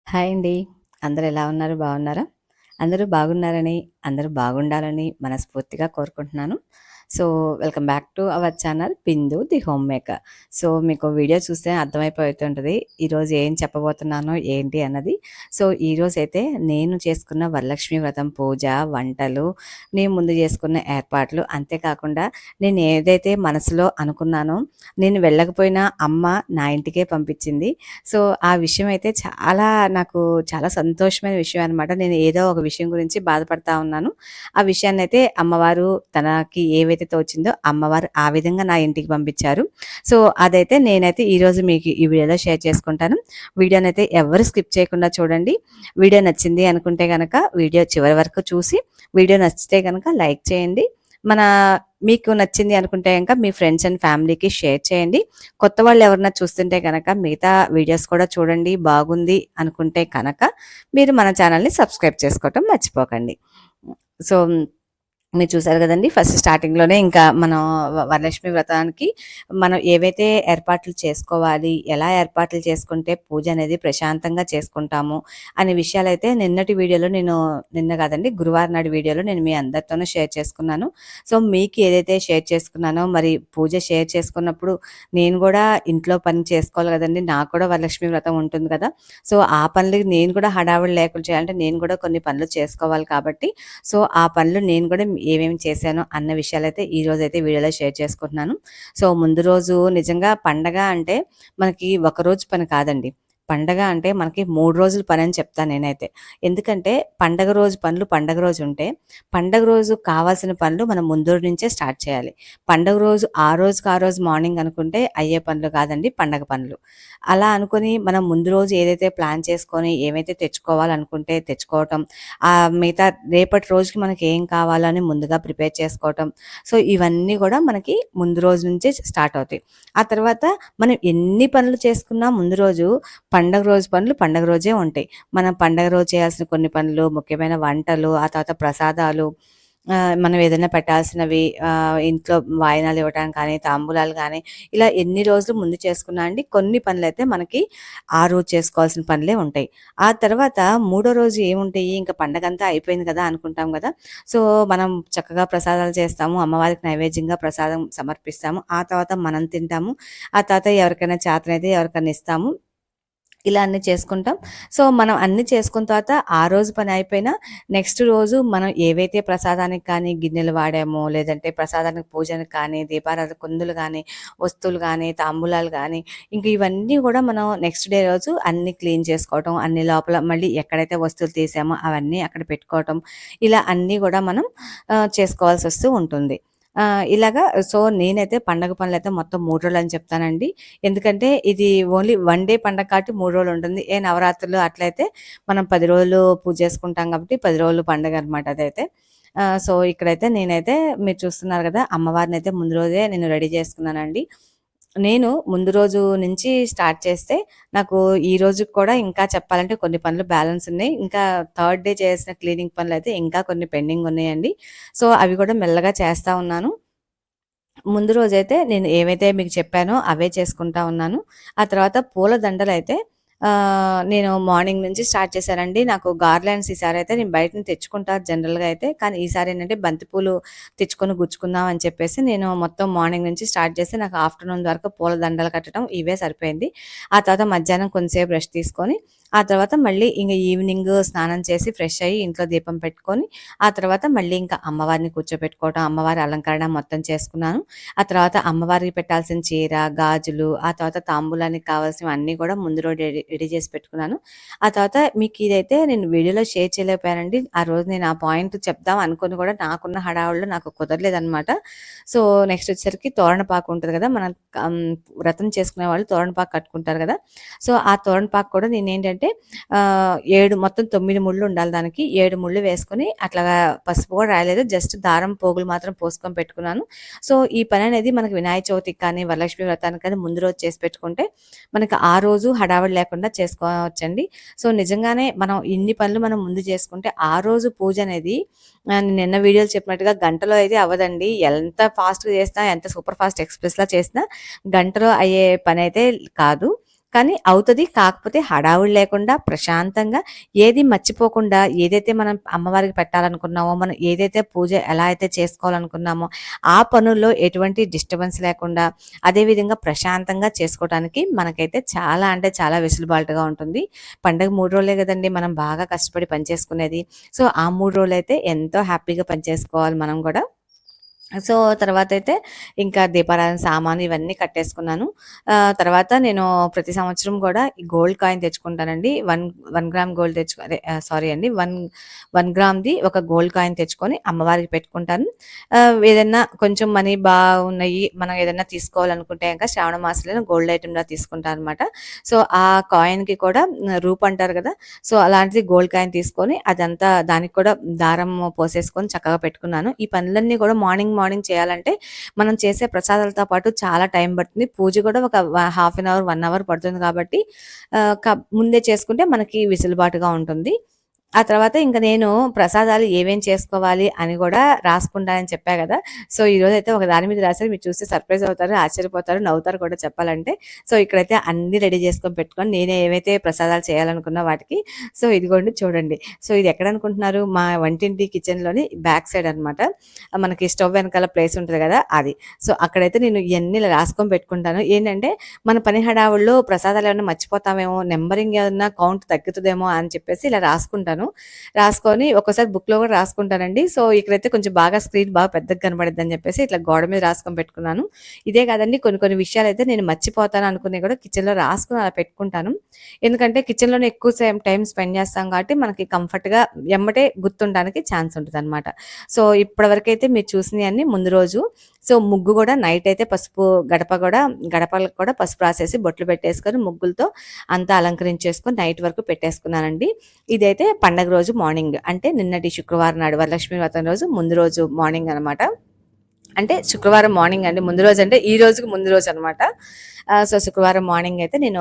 Hi అండి. అందరూ ఎలా ఉన్నారు? బాగున్నారా? అందరూ బాగున్నారని, అందరూ బాగుండాలని మనస్ఫూర్తిగా కోరుకుంటున్నాను. So, welcome back to our channel 'Bindu the home maker'. So, మీకు వీడియో చూస్తే అర్థమైపోతుంటది. ఈరోజు ఏం చెప్పబోతున్నానో ఏంటి అన్నది. సో, ఈరోజైతే నేను చేసుకున్న వరలక్ష్మి వ్రతం పూజ, వంటలు, నేను ముందు చేసుకున్న ఏర్పాట్లు, అంతేకాకుండా నేను ఏదైతే మనసులో అనుకున్నానో, నేను వెళ్ళకపోయినా అమ్మ నా ఇంటికే పంపించింది. సో, ఆ విషయం అయితే నాకు చాలా సంతోషమైన విషయం అనమాట. నేను ఏదో ఒక విషయం గురించి బాధపడతా ఉన్నాను. ఆ విషయాన్నయితే అమ్మవారు తనకి ఏవైతే తోచిందో అమ్మవారు ఆ విధంగా నా ఇంటికి పంపించారు. సో, అదైతే నేనైతే ఈరోజు మీకు ఈ వీడియోలో షేర్ చేసుకుంటాను. వీడియోనైతే ఎవరు స్కిప్ చేయకుండా చూడండి. వీడియో నచ్చింది అనుకుంటే గనక వీడియో చివరి వరకు చూసి, వీడియో నచ్చితే గనక లైక్ చేయండి. మన మీకు నచ్చింది అనుకుంటే గనక మీ ఫ్రెండ్స్ అండ్ ఫ్యామిలీకి షేర్ చేయండి. కొత్త వాళ్ళు ఎవరన్నా చూస్తుంటే కనుక మిగతా వీడియోస్ కూడా చూడండి, బాగుంది అనుకుంటే కనుక మీరు మన ఛానల్‌ని సబ్స్క్రైబ్ చేసుకోవటం మర్చిపోకండి. సో, మీరు చూసారు కదండీ! ఫస్ట్ స్టార్టింగ్‌లోనే ఇంకా మనం వరలక్ష్మి వ్రతానికి మనం ఏవైతే ఏర్పాట్లు చేసుకోవాలి, ఎలా ఏర్పాట్లు చేసుకుంటే పూజ అనేది ప్రశాంతంగా చేసుకుంటాము అనే విషయాలైతే నిన్న కాదండి, గురువారం నాడు వీడియోలో నేను మీ అందరితోనూ షేర్ చేసుకున్నాను. సో, మీకు ఏదైతే షేర్ చేసుకున్నానో మరి పూజ షేర్ చేసుకున్నప్పుడు నేను కూడా ఇంట్లో పని చేసుకోవాలి కదండీ! నాకు కూడా వరలక్ష్మి వ్రతం ఉంటుంది కదా! సో, ఆ పనులకి నేను కూడా హడావిడి లేకుండా చేయాలంటే నేను కూడా కొన్ని పనులు చేసుకోవాలి కాబట్టి, సో, ఆ పనులు నేను కూడా ఏమేమి చేశానో అన్న విషయాలైతే ఈరోజైతే వీడియోలో షేర్ చేసుకుంటున్నాను. సో, ముందు రోజు నిజంగా పండగ అంటే మనకి ఒకరోజు పని కాదండి. పండగ అంటే మనకి 3 రోజుల పనని చెప్తాను నేనైతే. ఎందుకంటే పండగ రోజు పనులు పండగ రోజు ఉంటే, పండగ రోజు కావాల్సిన పనులు మనం ముందు రోజు నుంచే స్టార్ట్ చేయాలి. పండగ రోజు ఆ రోజుకి ఆ రోజు మార్నింగ్ అనుకుంటే అయ్యే పనులు కాదండి పండగ పనులు. అలా అనుకుని మనం ముందు రోజు ఏదైతే ప్లాన్ చేసుకొని ఏమైతే తెచ్చుకోవాలనుకుంటే తెచ్చుకోవటం, మిగతా రేపటి రోజుకి మనకి ఏం కావాలో అని ముందుగా ప్రిపేర్ చేసుకోవటం. సో, ఇవన్నీ కూడా మనకి ముందు రోజు నుంచే స్టార్ట్ అవుతాయి. ఆ తర్వాత మనం ఎన్ని పనులు చేసుకున్నా ముందు రోజు పండగ రోజు పనులు పండగ రోజే ఉంటాయి. మనం పండగ రోజు చేయాల్సిన కొన్ని పనులు, ముఖ్యమైన వంటలు, ఆ తర్వాత ప్రసాదాలు, మనం ఏదైనా పెట్టాల్సినవి, ఇంట్లో వాయినాలు ఇవ్వటానికి కానీ, తాంబూలాలు కానీ, ఇలా ఎన్ని రోజులు ముందు చేసుకున్నా అండి కొన్ని పనులైతే మనకి ఆ రోజు చేసుకోవాల్సిన పనులే ఉంటాయి. ఆ తర్వాత మూడో రోజు ఏముంటాయి, ఇంక పండగంతా అయిపోయింది కదా అనుకుంటాం కదా! సో, మనం చక్కగా ప్రసాదాలు చేస్తాము. అమ్మవారికి నైవేద్యంగా ప్రసాదం సమర్పిస్తాము. ఆ తర్వాత మనం తింటాము. ఆ తర్వాత ఎవరికైనా చేతనైతే ఎవరికైనా ఇస్తాము. ఇలా అన్నీ చేసుకుంటాం. సో, మనం అన్నీ చేసుకున్న తర్వాత ఆ రోజు పని అయిపోయినా నెక్స్ట్ రోజు మనం ఏవైతే ప్రసాదానికి కానీ గిన్నెలు వాడామో, లేదంటే ప్రసాదానికి పూజనికి కానీ, దీపారాధన కుందులు గానీ, వస్తువులు గానీ, తాంబూలాలు గానీ, ఇంక ఇవన్నీ గూడా మనం నెక్స్ట్ డే రోజు అన్నీ క్లీన్ చేసుకోవటం, అన్ని లోపల మళ్ళీ ఎక్కడైతే వస్తువులు తీసామో అవన్నీ అక్కడ పెట్టుకోవటం, ఇలా అన్నీ గూడా మనం చేసుకోవాల్సొస్తూ ఉంటుంది. ఇలాగా సో, నేనైతే పండగ పనులైతే మొత్తం 3 రోజులని చెప్తానండి. ఎందుకంటే ఇది ఓన్లీ వన్ డే పండగ కాబట్టి 3 రోజులు ఉంటుంది. నవరాత్రులు అట్లయితే మనం 10 రోజులు పూజ చేసుకుంటాం కాబట్టి 10 రోజులు పండగనమాట అదైతే. సో, ఇక్కడైతే నేనైతే మీరు చూస్తున్నారు గదా! అమ్మవారినైతే ముందు రోజే నేను రెడీ చేసుకున్నానండి. నేను ముందు రోజు నుంచి స్టార్ట్ చేస్తే నాకు ఈ రోజుకి కూడా ఇంకా చెప్పాలంటే కొన్ని పనులు బ్యాలెన్స్ ఉన్నాయి. ఇంకా థర్డ్ డే చేసిన క్లీనింగ్ పనులైతే ఇంకా కొన్ని పెండింగ్ ఉన్నాయండి. సో, అవి కూడా మెల్లగా చేస్తా ఉన్నాను. ముందు రోజైతే నేను ఏవైతే మీకు చెప్పానో అవే చేసుకుంటా ఉన్నాను. ఆ తర్వాత పూల దండలైతే నేను మార్నింగ్ నుంచి స్టార్ట్ చేశానండి. నాకు గార్లాండ్స్ ఈసారైతే నేను బయట నుంచి తెచ్చుకుంటా జనరల్‌గా అయితే. కానీ ఈసారి ఏంటంటే బంతిపూలు తెచ్చుకొని గుచ్చుకుందాం అని చెప్పేసి నేను మొత్తం మార్నింగ్ నుంచి స్టార్ట్ చేసి నాకు ఆఫ్టర్‌నూన్ వరకు పూల దండలు కట్టడం ఇవే సరిపోయింది. ఆ తర్వాత మధ్యాహ్నం కొంతసేపు రెస్ట్ తీసుకొని, ఆ తర్వాత మళ్ళీ ఇంక ఈవినింగ్ స్నానం చేసి ఫ్రెష్ అయ్యి ఇంట్లో దీపం పెట్టుకొని, ఆ తర్వాత మళ్ళీ ఇంకా అమ్మవారిని కూర్చోబెట్టుకోవడం, అమ్మవారి అలంకరణ మొత్తం చేసుకున్నాను. ఆ తర్వాత అమ్మవారికి పెట్టాల్సిన చీర, గాజులు, ఆ తర్వాత తాంబూలానికి కావాల్సినవన్నీ కూడా ముందు రోజు రెడీ రెడీ చేసి పెట్టుకున్నాను. ఆ తర్వాత మీకు ఇదైతే నేను వీడియోలో షేర్ చేయలేకపోయానండి. ఆ రోజు నేను ఆ పాయింట్ చెప్దాం అనుకుని కూడా నాకున్న హడావుడిలో నాకు కుదరలేదనమాట. సో, నెక్స్ట్ వచ్చేసరికి తోరణపాకు ఉంటది కదా! మనం కం వ్రతం చేసుకునే వాళ్ళు తోరణపాకు కట్టుకుంటారు కదా! సో, ఆ తోరణపాకు కూడా నేనేంటంటే 7 మొత్తం 9 ముళ్ళు ఉండాలి దానికి. 7 ముళ్ళు వేసుకొని అట్లాగా పసుపు కూడా రాయలేదు. జస్ట్ దారం పోగులు మాత్రం పోసుకొని పెట్టుకున్నాను. సో, ఈ పననేది మనకి వినాయక చవితికి కానీ, వరలక్ష్మి వ్రతానికి కానీ ముందు రోజు చేసి పెట్టుకుంటే, మనకి ఆ రోజు హడావిడి లేకుండా చేసుకోవచ్చండి. సో, నిజంగానే మనం ఇన్ని పనులు మనం ముందు చేసుకుంటే, ఆ రోజు పూజనేది నిన్న వీడియోలో చెప్పినట్టుగా గంటలో అయితే అవ్వదండి. ఎంత ఫాస్ట్‌గా చేసినా, ఎంత సూపర్ ఫాస్ట్ ఎక్స్‌ప్రెస్‌లా చేసినా గంటలో అయ్యే పనైతే కాదు. కానీ అవుతది. కాకపోతే హడావుడి లేకుండా ప్రశాంతంగా ఏది మర్చిపోకుండా ఏదైతే మనం అమ్మవారికి పెట్టాలనుకున్నామో, మనం ఏదైతే పూజ ఎలా అయితే చేసుకోవాలనుకున్నామో, ఆ పనుల్లో ఎటువంటి డిస్టర్బెన్స్ లేకుండా, అదేవిధంగా ప్రశాంతంగా చేసుకోవటానికి మనకైతే చాలా అంటే చాలా వెసులుబాటుగా ఉంటుంది. పండగ 3 రోజులే గదండీ! మనం బాగా కష్టపడి పని చేసుకునేది. సో, ఆ 3 రోజులైతే ఎంతో హ్యాపీగా పని చేసుకోవాలి మనం గూడా. సో, తర్వాతైతే ఇంకా దీపారాధన సామాను ఇవన్నీ కట్టేసుకున్నాను. తర్వాత నేను ప్రతి సంవత్సరం గూడా ఈ గోల్డ్ కాయిన్ తెచ్చుకుంటానండి. 1 గ్రామ్ గోల్డ్ అదే సారీ అండి. 1 గ్రామ్‌ది ఒక గోల్డ్ కాయిన్ తెచ్చుకొని అమ్మవారికి పెట్టుకుంటాను. ఏదన్నా కొంచెం మనీ బాగున్నయి మనం ఏదన్నా తీసుకోవాలనుకుంటే గనక శ్రావణ మాసంలో గోల్డ్ ఐటెమ్‌లా తీసుకుంటాననమాట. సో, ఆ కాయిన్‌కి కూడా రూప్ అంటారు గదా! సో, అలాంటిది గోల్డ్ కాయిన్ తీసుకొని అదంతా దానికి కూడా దారం పోసేసుకొని చక్కగా పెట్టుకున్నాను. ఈ పనులన్నీ కూడా మార్నింగ్ చేయాలంటే మనం చేసే ప్రసాదాలతో పాటు చాలా టైం పడుతుంది. పూజ కూడా ఒక హాఫ్ అన్ అవర్, 1 అవర్ పడుతుంది కాబట్టి ఆహ్, క ముందే చేసుకుంటే మనకి వెసులుబాటుగా ఉంటుంది. ఆ తర్వాత ఇంక నేను ప్రసాదాలు ఏమేం చేసుకోవాలి అని గూడా రాసుకుంటానని చెప్పా గదా! సో, ఈరోజైతే ఒక దాని మీద రాసాను. మీరు చూస్తే సర్ప్రైజ్ అవుతారు, ఆశ్చర్యపోతారు, నవ్వుతారు కూడా చెప్పాలంటే. సో, ఇక్కడైతే అన్నీ రెడీ చేసుకొని పెట్టుకొని నేను ఏవైతే ప్రసాదాలు చేయాలనుకున్న వాటికి సో, ఇదిగోండి చూడండి. సో, ఇది ఎక్కడనుకుంటున్నారు? మా వంటింటి కిచెన్‌లోని బ్యాక్ సైడ్ అనమాట. మనకి స్టవ్ వెనకాల ప్లేస్ ఉంటది గదా! అది. సో, అక్కడైతే నేను ఇయన్నీ ఇలా రాసుకొని పెట్టుకుంటాను. ఏంటంటే మన పని హడావుడిలో ప్రసాదాలేమన్నా మర్చిపోతామేమో, నంబరింగ్ ఏమన్నా కౌంట్ తగ్గుతదేమో అని చెప్పేసి ఇలా రాసుకుంటాను. రాసుకొని ఒక్కోసారి బుక్‌లో కూడా రాసుకుంటానండి. సో, ఇక్కడైతే కొంచెం బాగా స్క్రీన్ బాగా పెద్దగా కనబడిద్దని చెప్పేసి ఇట్లా గోడ మీద రాసుకొని పెట్టుకున్నాను. ఇదే కాదండి కొన్ని విషయాలైతే నేను మర్చిపోతాను అనుకున్నయి కూడా కిచెన్‌లో రాసుకొని అలా పెట్టుకుంటాను. ఎందుకంటే కిచెన్‌లోనే ఎక్కువ టైమ్ స్పెండ్ చేస్తాం కాబట్టి మనకి కంఫర్ట్‌గా ఎమ్మటే గుర్తుండడానికి ఛాన్స్ ఉంటదనమాట. సో, ఇప్పటివరకైతే మీరు చూసినయన్నీ ముందు రోజు. సో, ముగ్గు కూడా నైట్ అయితే పసుపు గడపలకు కూడా పసుపు రాసేసి బొట్లు పెట్టేసుకొని ముగ్గులతో అంతా అలంకరించేసుకొని నైట్ వరకు పెట్టేసుకున్నానండి. ఇదైతే పండగ రోజు మార్నింగ్. అంటే నిన్నటి శుక్రవారం నాడు వరలక్ష్మి వ్రతం రోజు ముందు రోజు మార్నింగ్ అనమాట. అంటే శుక్రవారం మార్నింగ్ అండి. ముందు రోజు అంటే ఈ రోజుకి ముందు రోజు అనమాట. సో, శుక్రవారం మార్నింగ్ అయితే నేను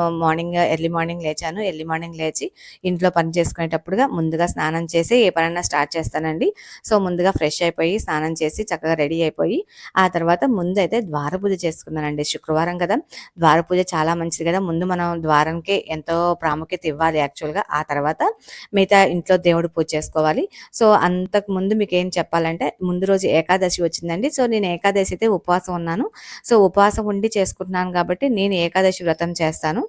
ఎర్లీ మార్నింగ్ లేచాను. ఎర్లీ మార్నింగ్ లేచి ఇంట్లో పని చేసుకునేటప్పుడుగా ముందుగా స్నానం చేసి ఏ పనన్నా స్టార్ట్ చేస్తానండి. సో, ముందుగా ఫ్రెష్ అయిపోయి స్నానం చేసి చక్కగా రెడీ అయిపోయి ఆ తర్వాత ముందైతే ద్వార పూజ చేసుకున్నానండి. శుక్రవారం కదా! ద్వార పూజ చాలా మంచిది కదా! ముందు మనం ద్వారంకే ఎంతో ప్రాముఖ్యత ఇవ్వాలి యాక్చువల్‌గా. ఆ తర్వాత మిగతా ఇంట్లో దేవుడు పూజ చేసుకోవాలి. సో, అంతకుముందు మీకేం చెప్పాలంటే ముందు రోజు ఏకాదశి వచ్చిందండి. సో, నేను ఏకాదశి అయితే ఉపవాసం ఉన్నాను. సో, ఉపవాసం ఉండి చేసుకుంటున్నాను కాబట్టి నేను ఏకాదశి వ్రతం చేస్తాను.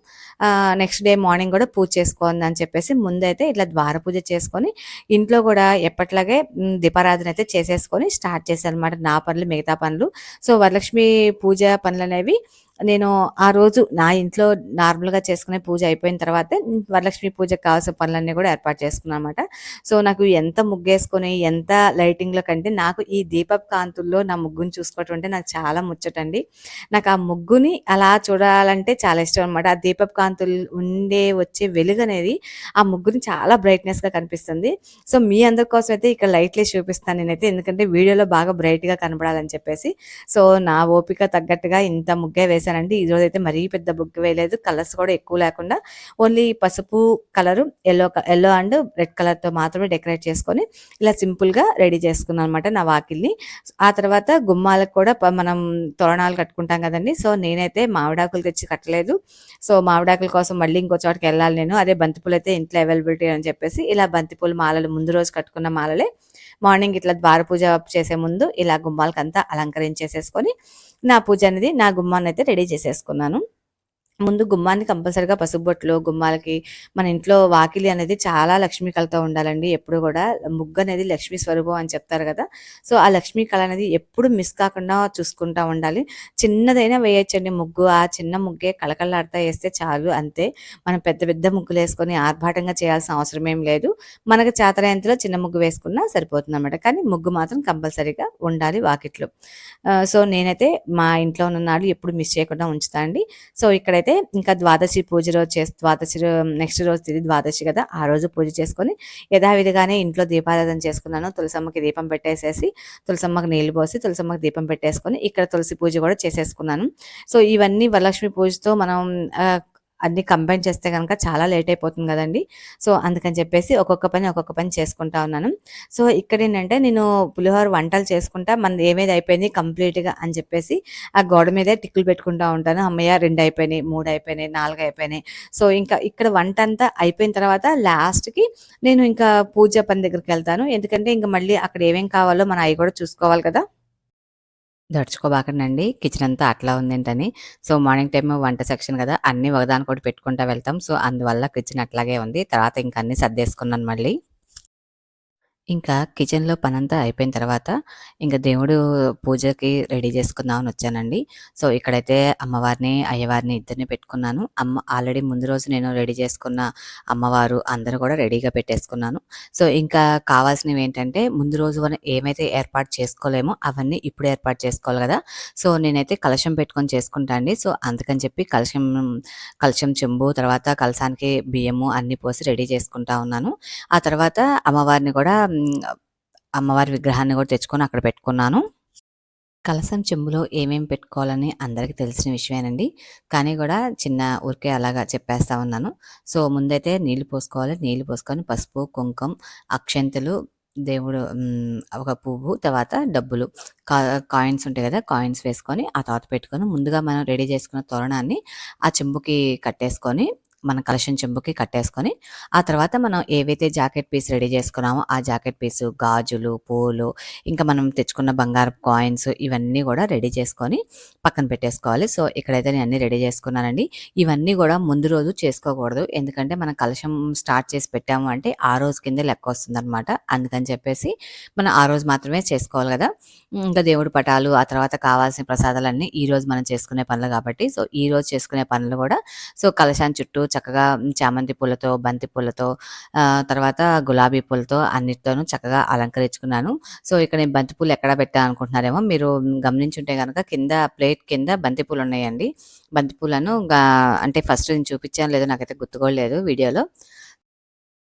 నెక్స్ట్ డే మార్నింగ్ కూడా పూజ చేసుకోవాలని చెప్పేసి ముందైతే ఇట్లా ద్వార పూజ చేసుకొని ఇంట్లో కూడా ఎప్పట్లాగే దీపారాధన అయితే చేసేసుకొని స్టార్ట్ చేశాననమాట నా పనులు, మిగతా పనులు. సో, వరలక్ష్మి పూజ పనులనేవి నేను ఆ రోజు నా ఇంట్లో నార్మల్‌గా చేసుకునే పూజ అయిపోయిన తర్వాతే వరలక్ష్మి పూజకు కావాల్సిన పనులన్నీ కూడా ఏర్పాటు చేసుకున్నాననమాట. సో, నాకు ఎంత ముగ్గేసుకొని, ఎంత లైటింగ్‌లో కంటే నాకు ఈ దీపపు కాంతుల్లో నా ముగ్గుని చూసుకోవటం అంటే నాకు చాలా ముచ్చటండి. నాకు ఆ ముగ్గుని అలా చూడాలంటే చాలా ఇష్టం అనమాట. ఆ దీపపు కాంతులు వచ్చే వెలుగనేది ఆ ముగ్గుని చాలా బ్రైట్‌నెస్‌గా కనిపిస్తుంది. సో, మీ అందరి కోసం అయితే ఇక్కడ లైట్‌లేసి చూపిస్తాను నేనైతే. ఎందుకంటే వీడియోలో బాగా బ్రైట్‌గా కనపడాలని చెప్పేసి. సో, నా ఓపిక తగ్గట్టుగా ఇంత ముగ్గే వేశానండి. ఈరోజైతే మరీ పెద్ద ముగ్గు వేయలేదు. కలర్స్ కూడా ఎక్కువ లేకుండా ఓన్లీ పసుపు కలరు, యెల్లో అండ్ రెడ్ కలర్‌తో మాత్రమే డెకరేట్ చేసుకొని ఇలా సింపుల్‌గా రెడీ చేసుకున్నాననమాట నా వాకిలిని. ఆ తర్వాత గుమ్మాలకు కూడా మనం తోరణాలు కట్టుకుంటాం కదండీ! సో, నేనైతే మామిడాకులు తెచ్చి కట్టలేదు. సో, మామిడాకుల కోసం మళ్ళీ ఇంకో చోటకెళ్ళాలి నేను. అదే బంతిపూలయితే ఇంట్లో అవైలబిలిటీ అని చెప్పేసి ఇలా బంతిపూల మాలలు ముందు రోజు కట్టుకున్న మాలలే మార్నింగ్ ఇట్లా ద్వార పూజ చేసే ముందు ఇలా గుమ్మాలకంతా అలంకరించేసేసుకొని నా పూజ అనేది నా గుమ్మాన్నయితే రెడీ చేసేసుకున్నాను. ముందు గుమ్మాన్ని కంపల్సరీగా పసుపు బొట్లు గుమ్మాలకి మన ఇంట్లో వాకిలి అనేది చాలా లక్ష్మీ కళతో ఉండాలండి. ఎప్పుడు కూడా ముగ్గనేది లక్ష్మీ స్వరూపం అని చెప్తారు కదా! సో, ఆ లక్ష్మీ కళ అనేది ఎప్పుడు మిస్ కాకుండా చూసుకుంటా ఉండాలి. చిన్నదైనా వేయొచ్చండి ముగ్గు. ఆ చిన్న ముగ్గే కళకళలాడుతా ఏస్తే చాలు అంతే. మనం పెద్ద పెద్ద ముగ్గులేసుకొని ఆర్భాటంగా చేయాల్సిన అవసరం ఏం లేదు. మనకు చేతనైనంతలో చిన్న ముగ్గు వేసుకున్నా సరిపోతుందనమాట. కానీ ముగ్గు మాత్రం కంపల్సరీగా ఉండాలి వాకిట్లో. సో, నేనైతే మా ఇంట్లో ఉన్న నాళ్ళు ఎప్పుడు మిస్ చేయకుండా ఉంచుతా అండి. సో, ఇక్కడైతే ఇంకా ద్వాదశి పూజ రోజు నెక్స్ట్ రోజు తిది ద్వాదశి కదా! ఆ రోజు పూజ చేసుకొని యథావిధిగానే ఇంట్లో దీపారాధన చేసుకున్నాను. తులసమ్మకి దీపం పెట్టేసేసి, తులసమ్మకి నీళ్లు పోసి, తులసమ్మకి దీపం పెట్టేసుకొని, ఇక్కడ తులసి పూజ కూడా చేసేసుకున్నాను. సో, ఇవన్నీ వరలక్ష్మి పూజతో మనం ఆహ్, అన్నీ కంబైన్ చేస్తే గనక చాలా లేట్ అయిపోతుంది గదండీ! సో, అందుకని చెప్పేసి ఒక్కొక్క పని చేసుకుంటా ఉన్నాను. సో, ఇక్కడేంటంటే నేను పులిహోర వంటలు చేసుకుంటా మనది ఏమేది అయిపోయింది కంప్లీట్‌గా అని చెప్పేసి ఆ గోడ మీదే టిక్కులు పెట్టుకుంటా ఉంటాను. హమ్మయ్య! 2 అయిపోయినాయి, 3 అయిపోయినాయి, 4 అయిపోయినాయి. సో, ఇంకా ఇక్కడ వంటంతా అయిపోయిన తర్వాత లాస్ట్‌కి నేను ఇంకా పూజ పని దగ్గరికెళ్తాను. ఎందుకంటే ఇంక మళ్ళీ అక్కడ ఏమేం కావాలో మనం అయి కూడా చూసుకోవాలి కదా! దడుచుకోబాకండండి. కిచెనంతా అట్లా ఉందేంటని. సో, మార్నింగ్ టైమ్ వంట సెక్షన్ గదా! అన్నీ ఒకదానికొకటి పెట్టుకుంటా వెళ్తాం. సో, అందువల్ల కిచెన్ అట్లాగే ఉంది. తర్వాత ఇంక అన్నీ సర్దేసుకున్నాను మళ్ళీ. ఇంకా కిచెన్‌లో పనంతా అయిపోయిన తర్వాత, ఇంక దేవుడు పూజకి రెడీ చేసుకుందామని వచ్చానండి. సో, ఇక్కడైతే అమ్మవారిని, అయ్యవారిని ఇద్దరిని పెట్టుకున్నాను. ఆల్రెడీ ముందు రోజు నేను రెడీ చేసుకున్న అమ్మవారు అందరూ కూడా రెడీగా పెట్టేసుకున్నాను. సో, ఇంకా కావాల్సినవేంటంటే, ముందు రోజు మనం ఏమైతే ఏర్పాటు చేసుకోలేమో అవన్నీ ఇప్పుడు ఏర్పాటు చేసుకోవాలి గదా! సో, నేనైతే కలశం పెట్టుకొని చేసుకుంటా అండి. సో, అందుకని చెప్పి కలశం చెంబు, తర్వాత కలశానికి బియ్యము అన్నీ పోసి రెడీ చేసుకుంటా ఉన్నాను. ఆ తర్వాత అమ్మవారిని కూడా అమ్మవారి విగ్రహాన్ని కూడా తెచ్చుకొని అక్కడ పెట్టుకున్నాను. కలసం చెంబులో ఏమేమి పెట్టుకోవాలని అందరికీ తెలిసిన విషయమేనండి. కానీ గూడా చిన్న ఊరికే అలాగా చెప్పేస్తా ఉన్నాను. సో, ముందైతే నీళ్లు పోసుకోవాలి. నీళ్లు పోసుకొని పసుపు, కుంకం, అక్షంతలు, దేవుడు ఒక పువ్వు, తర్వాత డబ్బులు, కా కాయిన్స్ ఉంటాయి గదా! కాయిన్స్ వేసుకొని ఆ తర్వాత పెట్టుకొని ముందుగా మనం రెడీ చేసుకున్న తోరణాన్ని ఆ చెంబుకి కట్టేసుకొని మన కలశం చెంబుకి కట్టేసుకొని, ఆ తర్వాత మనం ఏవైతే జాకెట్ పీస్ రెడీ చేసుకున్నామో ఆ జాకెట్ పీసు, గాజులు, పూలు, ఇంకా మనం తెచ్చుకున్న బంగారపు కాయిన్స్ ఇవన్నీ గూడా రెడీ చేసుకొని పక్కన పెట్టేసుకోవాలి. సో, ఇక్కడైతే నేను అన్నీ రెడీ చేసుకున్నానండి. ఇవన్నీ గూడా ముందు రోజు చేసుకోకూడదు. ఎందుకంటే మనం కలశం స్టార్ట్ చేసి పెట్టాము అంటే ఆ రోజు కిందే లెక్కొస్తుందనమాట. అందుకని చెప్పేసి మనం ఆ రోజు మాత్రమే చేసుకోవాలి గదా! ఇంకా దేవుడి పటాలు, ఆ తర్వాత కావాల్సిన ప్రసాదాలన్నీ ఈరోజు మనం చేసుకునే పనులు గాబట్టి, సో, ఈరోజు చేసుకునే పనులు గూడా సో, కలశాన్ని చుట్టూ చక్కగా చామంతి పూలతో, బంతి పూలతో తర్వాత గులాబీ పూలతో అన్నిటితోనూ చక్కగా అలంకరించుకున్నాను. సో, ఇక్కడ నేను బంతి పూలు ఎక్కడ పెట్టాను అనుకుంటున్నారేమో! మీరు గమనించుంటే గనక కింద ప్లేట్ కింద బంతి పూలున్నాయండి. బంతి పూలను అంటే ఫస్ట్ నేను చూపిచ్చానో లేదో నాకైతే గుర్తు కూడా లేదు వీడియోలో.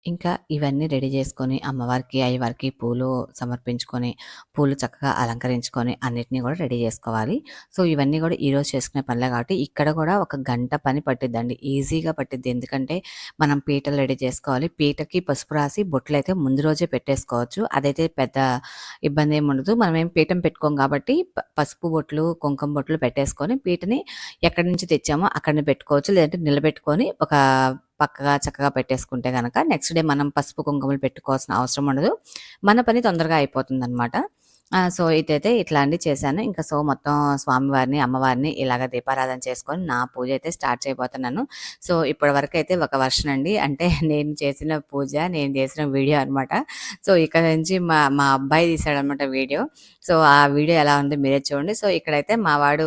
ఇంకా ఇవన్నీ రెడీ చేసుకొని అమ్మవారికి, అయ్యవారికి పూలు సమర్పించుకొని, పూలు చక్కగా అలంకరించుకొని అన్నిటిని కూడా రెడీ చేసుకోవాలి. సో, ఇవన్నీ కూడా ఈరోజు చేసుకునే పనులే కాబట్టి ఇక్కడ కూడా ఒక గంట పని పట్టిద్దండి. ఈజీగా పట్టిద్ది. ఎందుకంటే మనం పీటలు రెడీ చేసుకోవాలి. పీటకి పసుపు రాసి బొట్లయితే ముందు రోజే పెట్టేసుకోవచ్చు. అదైతే పెద్ద ఇబ్బందేముండదు. మనమేం పీఠం పెట్టుకోం కాబట్టి పసుపు బొట్లు, కుంకుమ బొట్లు పెట్టేసుకొని పీటని ఎక్కడి నుంచి తెచ్చామో అక్కడనే పెట్టుకోవచ్చు. లేదంటే నిలబెట్టుకొని ఒక పక్కగా చక్కగా పెట్టేసుకుంటే గనక నెక్స్ట్ డే మనం పసుపు, కుంకుమలు పెట్టుకోవాల్సిన అవసరం ఉండదు. మన పని తొందరగా అయిపోతుందనమాట. సో, ఇదైతే ఇట్లా అండి చేశాను. ఇంకా సో, మొత్తం స్వామివారిని, అమ్మవారిని ఇలాగ దీపారాధన చేసుకొని నా పూజ అయితే స్టార్ట్ చేయబోతున్నాను. సో, ఇప్పటి వరకైతే ఒక వర్షన్ అండి. అంటే నేను చేసిన పూజ, నేను చేసిన వీడియో అనమాట. సో, ఇక నుంచి మా అబ్బాయి తీశాడనమాట వీడియో. సో, ఆ వీడియో ఎలా ఉందో మీరే చూడండి. సో, ఇక్కడైతే మా వాడు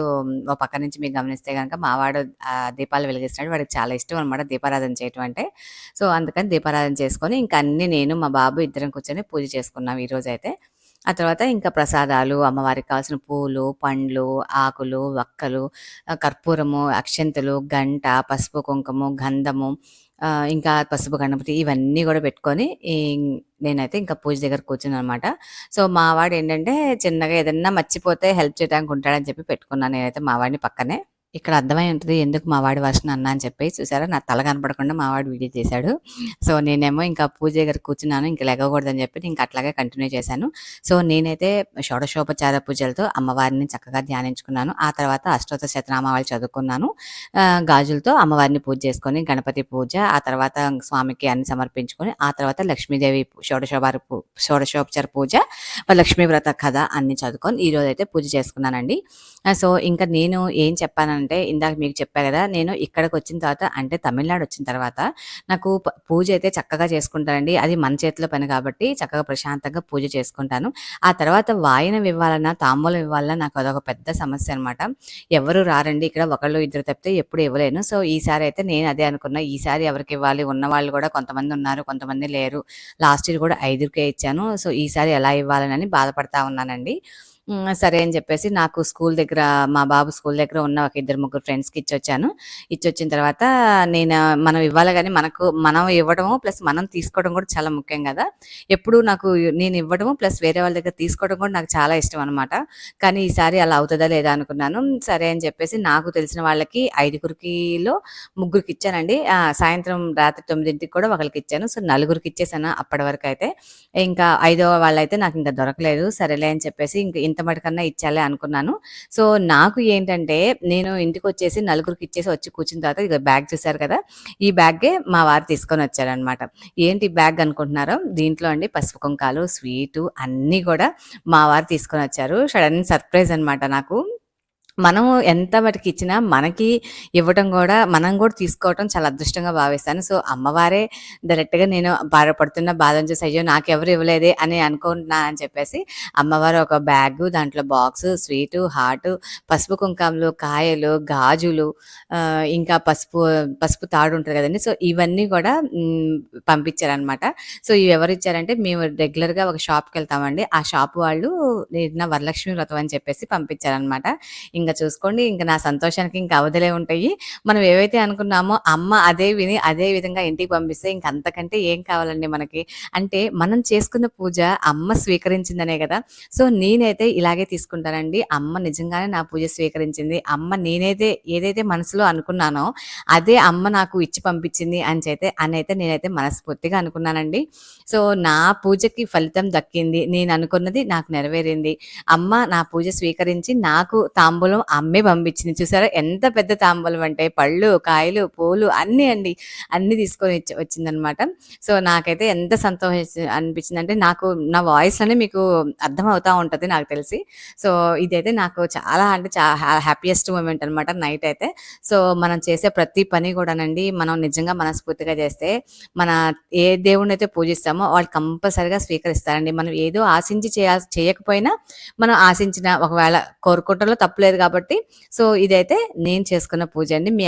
ఓ పక్క నుంచి మీరు గమనిస్తే గనక మా వాడు దీపాలు వెలిగిస్తున్నాడు. వాడికి చాలా ఇష్టం అనమాట దీపారాధన చేయటం అంటే. సో, అందుకని దీపారాధన చేసుకొని ఇంక అన్నీ నేను, మా బాబు ఇద్దరం కూర్చొని పూజ చేసుకున్నాం ఈరోజైతే. ఆ తర్వాత ఇంకా ప్రసాదాలు, అమ్మవారికి కావాల్సిన పూలు, పండ్లు, ఆకులు, వక్కలు, కర్పూరము, అక్షంతలు, గంట, పసుపు, కుంకుమ, గంధము, ఇంకా పసుపు గణపతి ఇవన్నీ గూడా పెట్టుకొని నేనైతే ఇంకా పూజ దగ్గర కూర్చున్నాననమాట. సో, మా వాడేంటంటే చిన్నగా ఏదన్నా మర్చిపోతే హెల్ప్ చేయడానికి ఉంటాడని చెప్పి పెట్టుకున్నాను నేనైతే మా వాడిని పక్కనే. ఇక్కడ అర్థమై ఉంటది ఎందుకు మా వాడి వర్షన్ అన్నా అని చెప్పేసి. చూసారా నా తల కనపడకుండా మా వాడు వీడియో చేశాడు. సో, నేనేమో ఇంకా పూజ దగ్గర కూర్చున్నాను. ఇంక లెగవకూడదని చెప్పి ఇంక అట్లాగే కంటిన్యూ చేశాను. సో, నేనైతే షోడశోపచార పూజలతో అమ్మవారిని చక్కగా ధ్యానించుకున్నాను. ఆ తర్వాత అష్టోత్తర శతనామావళి చదువుకున్నాను. గాజులతో అమ్మవారిని పూజ చేసుకొని, గణపతి పూజ, ఆ తర్వాత స్వామికి అన్ని సమర్పించుకొని, ఆ తర్వాత లక్ష్మీదేవి షోడశోపచార పూజ, లక్ష్మీ వ్రత కథ అన్నీ చదువుకొని ఈరోజైతే పూజ చేసుకున్నానండి. సో, ఇంకా నేను ఏం చెప్పానంటే ఇందాక మీకు చెప్పా గదా! నేను ఇక్కడికొచ్చిన తర్వాత అంటే తమిళనాడు వచ్చిన తర్వాత నాకు పూజ అయితే చక్కగా చేసుకుంటానండి. అది మన చేతిలో పని కాబట్టి చక్కగా ప్రశాంతంగా పూజ చేసుకుంటాను. ఆ తర్వాత వాయనం ఇవ్వాలన్నా, తాంబూలం ఇవ్వాలన్నా నాకు అదొక పెద్ద సమస్య అనమాట. ఎవరు రారండి ఇక్కడ ఒకళ్ళు ఇద్దరు తప్పితే ఎప్పుడు ఇవ్వలేను. సో, ఈసారి అయితే నేను అదే అనుకున్నా. ఈసారి ఎవరికివ్వాలి? ఉన్నవాళ్ళు గూడా కొంతమంది ఉన్నారు, కొంతమంది లేరు. లాస్ట్ ఇయర్ గూడా 5కే ఇచ్చాను. సో, ఈసారి ఎలా ఇవ్వాలనని బాధపడతా ఉన్నానండి. సరే అని చెప్పేసి నాకు స్కూల్ దగ్గర మా బాబు స్కూల్ దగ్గర ఉన్న ఒక ఇద్దరు ముగ్గురు ఫ్రెండ్స్‌కి ఇచ్చొచ్చాను. ఇచ్చొచ్చిన తర్వాత నేను మనం ఇవ్వాలి గాని మనం ఇవ్వడము ప్లస్ మనం తీసుకోవడం కూడా చాలా ముఖ్యం గదా! ఎప్పుడూ నాకు నేను ఇవ్వడము ప్లస్ వేరే వాళ్ళ దగ్గర తీసుకోవడం కూడా నాకు చాలా ఇష్టం అనమాట. కానీ ఈసారి అలా అవుతదా లేదా అనుకున్నాను. సరే అని చెప్పేసి నాకు తెలిసిన వాళ్ళకి ఐదుగురికిలో ముగ్గురికిచ్చానండి. సాయంత్రం రాత్రి 9కి కూడా ఒకళ్ళకిచ్చాను. సో, నలుగురికిచ్చేసాను అప్పటి వరకైతే. ఇంకా ఐదో వాళ్ళైతే నాకింక దొరకలేదు. సరేలే అని చెప్పేసి ఇంక ఇంత మటికన్నా ఇచ్చాలే అనుకున్నాను. సో, నాకు ఏంటంటే నేను ఇంటికొచ్చేసి నలుగురికిచ్చేసి వచ్చి కూర్చున్న తర్వాత ఇగో బ్యాగ్ చూసారు కదా! ఈ బ్యాగే మా వారు తీసుకొనొచ్చారనమాట. ఏంటి బ్యాగ్ అనుకుంటున్నారా? దీంట్లో అండి పసుపు, కుంకాలు, స్వీటు అన్నీ గూడా మా వారు తీసుకొనొచ్చారు. సడెన్ సర్ప్రైజ్ అనమాట నాకు. మనం ఎంత మటికిచ్చినా మనకి ఇవ్వటం గూడా మనం గూడా తీసుకోవటం చాలా అదృష్టంగా భావిస్తాను. సో, అమ్మవారే డైరెక్ట్‌గా నేను బాధపడుతున్న బాధను చూసి, అయ్యో! నాకెవరు ఇవ్వలేదే అని అనుకుంటున్నా అని చెప్పేసి అమ్మవారు ఒక బ్యాగు, దాంట్లో బాక్సు, స్వీటు, హాటు, పసుపు, కుంకాలు, కాయలు, గాజులు ఇంకా పసుపు తాడు ఉంటది గదండీ! సో, ఇవన్నీ గూడా పంపించారనమాట. సో, ఇవి ఎవరిచ్చారంటే మేము రెగ్యులర్‌గా ఒక షాప్‌కెళ్తామండి. ఆ షాప్ వాళ్ళు నిన్న వరలక్ష్మి వ్రతం అని చెప్పేసి పంపించారనమాట. ఇంక చూసుకోండి ఇంక నా సంతోషానికి ఇంక అవధులే ఉంటాయి. మనం ఏవైతే అనుకున్నామో అమ్మ అదే విని అదే విధంగా ఇంటికి పంపిస్తే ఇంక అంతకంటే ఏం కావాలండి మనకి. అంటే మనం చేసుకున్న పూజ అమ్మ స్వీకరించిందనే గదా! సో, నేనైతే ఇలాగే తీసుకుంటానండి. అమ్మ నిజంగానే నా పూజ స్వీకరించింది. అమ్మ ఏదైతే మనసులో అనుకున్నానో అదే అమ్మ నాకు ఇచ్చి పంపించింది అనైతే నేనైతే మనస్ఫూర్తిగా అనుకున్నానండి. సో, నా పూజకి ఫలితం దక్కింది. నేను అనుకున్నది నాకు నెరవేరింది. అమ్మ నా పూజ స్వీకరించి నాకు తాంబూలం అమ్మే పంపించింది. చూసారా ఎంత పెద్ద తాంబూలం అంటే పళ్ళు, కాయలు, పూలు అన్నీ అండి. అన్నీ తీసుకొని వచ్చిందనమాట. సో, నాకైతే ఎంత అనిపించిందంటే నాకు నా వాయిస్‌లోనే మీకు అర్థమవుతా ఉంటది నాకు తెలిసి. సో, ఇదైతే నాకు చాలా అంటే హ్యాపీయెస్ట్ మూమెంట్ అనమాట నైట్ అయితే. సో, మనం చేసే ప్రతి పని గూడానండి మనం నిజంగా మనస్ఫూర్తిగా చేస్తే మన ఏ దేవుడినైతే పూజిస్తామో వాళ్ళు కంపల్సరీగా స్వీకరిస్తారండి. మనం ఏదో ఆశించి చేయకపోయినా మనం ఆశించిన ఒకవేళ కోరుకోవటంలో తప్పులేదు కాబట్టి సో, ఇదైతే నేను చేసుకున్న పూజ అండి. మీ